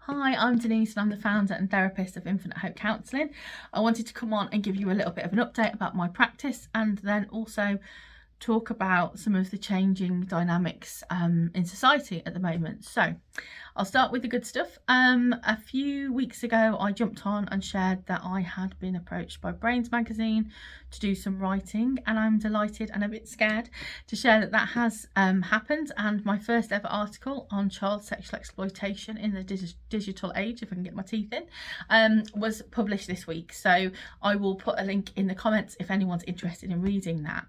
Hi, I'm Denise and I'm the founder and therapist of Infinite Hope Counselling. I wanted to come on and give you a little bit of an update about my practice and then also talk about some of the changing dynamics in society at the moment. So I'll start with the good stuff. A few weeks ago, I jumped on and shared that I had been approached by Brains magazine to do some writing, and I'm delighted and a bit scared to share that that has happened. And my first ever article on child sexual exploitation in the digital age, if I can get my teeth in, was published this week. So I will put a link in the comments if anyone's interested in reading that.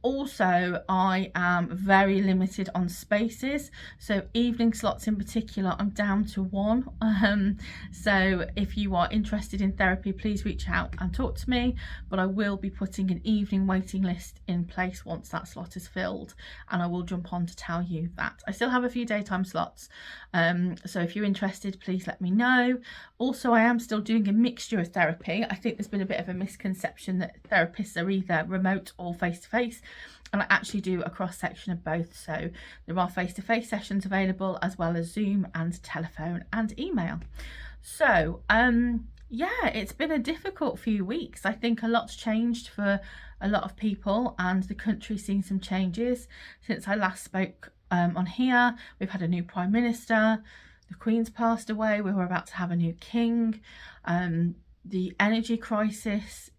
Also, I am very limited on spaces, so evening slots in particular I'm down to one. So if you are interested in therapy, please reach out and talk to me, but I will be putting an evening waiting list in place once that slot is filled, and I will jump on to tell you that. I still have a few daytime slots, so if you're interested, please let me know. Also, I am still doing a mixture of therapy. I think there's been a bit of a misconception that therapists are either remote or face-to-face, and I actually do a cross-section of both. So there are face-to-face sessions available as well as Zoom and telephone and email. So yeah, it's been a difficult few weeks. I think a lot's changed for a lot of people, and the country's seen some changes since I last spoke on here. We've had a new Prime Minister, the Queen's passed away, we were about to have a new King. The energy crisis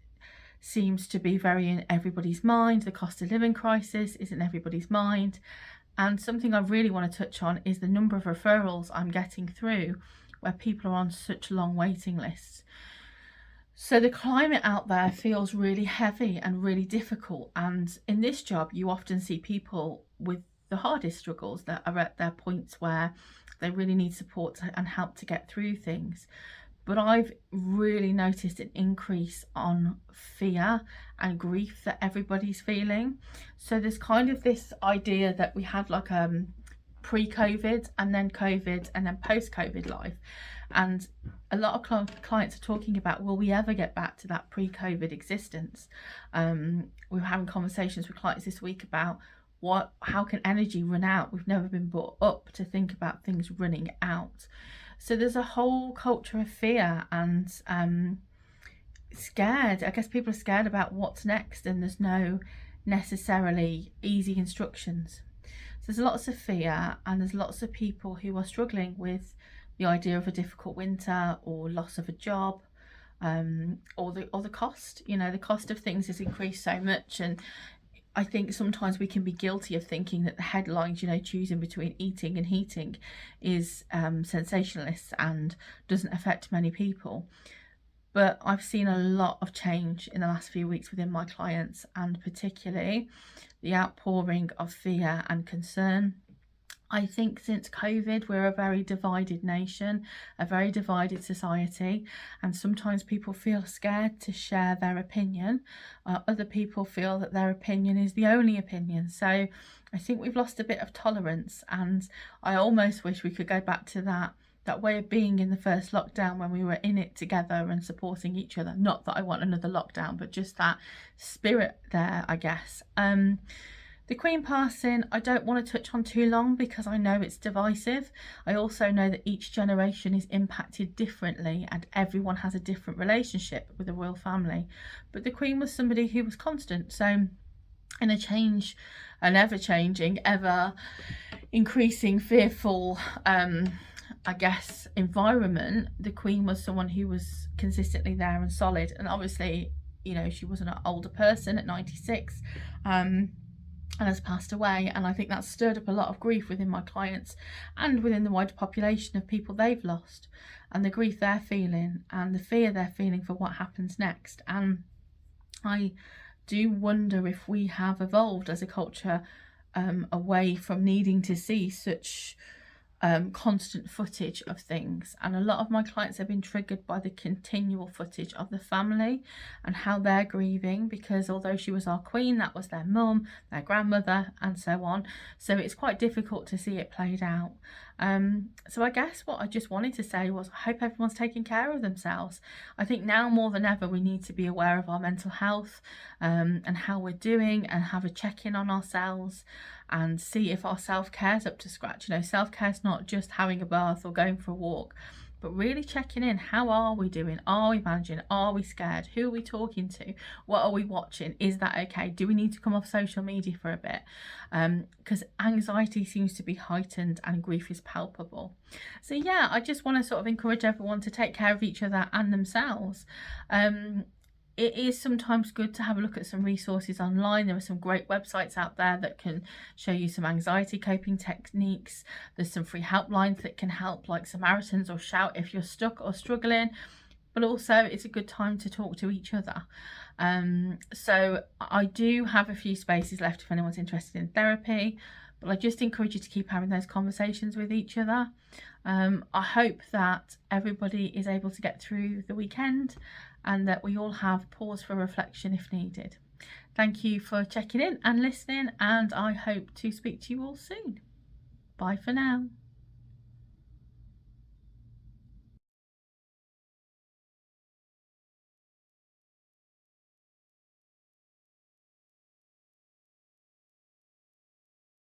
seems to be very in everybody's mind. The cost of living crisis is in everybody's mind. And something I really want to touch on is the number of referrals I'm getting through where people are on such long waiting lists. So the climate out there feels really heavy and really difficult. And in this job, you often see people with the hardest struggles that are at their points where they really need support and help to get through things. But I've really noticed an increase on fear and grief that everybody's feeling. So there's kind of this idea that we had like pre-COVID and then COVID and then post-COVID life. And a lot of clients are talking about, will we ever get back to that pre-COVID existence? We were having conversations with clients this week about how can energy run out? We've never been brought up to think about things running out. So there's a whole culture of fear and scared. I guess people are scared about what's next, and there's no necessarily easy instructions. So there's lots of fear, and there's lots of people who are struggling with the idea of a difficult winter or loss of a job, or the cost. You know, the cost of things has increased so much, and I think sometimes we can be guilty of thinking that the headlines, you know, choosing between eating and heating is sensationalist and doesn't affect many people. But I've seen a lot of change in the last few weeks within my clients, and particularly the outpouring of fear and concern. I think since COVID, we're a very divided nation, a very divided society, and sometimes people feel scared to share their opinion. Other people feel that their opinion is the only opinion. So I think we've lost a bit of tolerance, and I almost wish we could go back to that way of being in the first lockdown when we were in it together and supporting each other. Not that I want another lockdown, but just that spirit there, I guess. The Queen passing, I don't want to touch on too long because I know it's divisive. I also know that each generation is impacted differently and everyone has a different relationship with the royal family. But the Queen was somebody who was constant. So in an ever-changing, ever-increasing, fearful, I guess, environment, the Queen was someone who was consistently there and solid. And obviously, you know, she was an older person at 96. And has passed away, and I think that's stirred up a lot of grief within my clients and within the wider population of people they've lost, and the grief they're feeling and the fear they're feeling for what happens next. And I do wonder if we have evolved as a culture away from needing to see such constant footage of things, and a lot of my clients have been triggered by the continual footage of the family and how they're grieving, because although she was our queen, that was their mum, their grandmother, and so on. So it's quite difficult to see it played out. So I guess what I just wanted to say was I hope everyone's taking care of themselves. I think now more than ever we need to be aware of our mental health, and how we're doing, and have a check-in on ourselves and see if our self-care is up to scratch. You know, self-care is not just having a bath or going for a walk, but really checking in. How are we doing? Are we managing? Are we scared? Who are we talking to? What are we watching? Is that okay? Do we need to come off social media for a bit? Because anxiety seems to be heightened and grief is palpable. So yeah, I just want to sort of encourage everyone to take care of each other and themselves. It is sometimes good to have a look at some resources online. There are some great websites out there that can show you some anxiety coping techniques. There's some free helplines that can help, like Samaritans or Shout, if you're stuck or struggling. But also it's a good time to talk to each other. So I do have a few spaces left if anyone's interested in therapy, but I just encourage you to keep having those conversations with each other. I hope that everybody is able to get through the weekend and that we all have pause for reflection if needed. Thank you for checking in and listening, and I hope to speak to you all soon. Bye for now.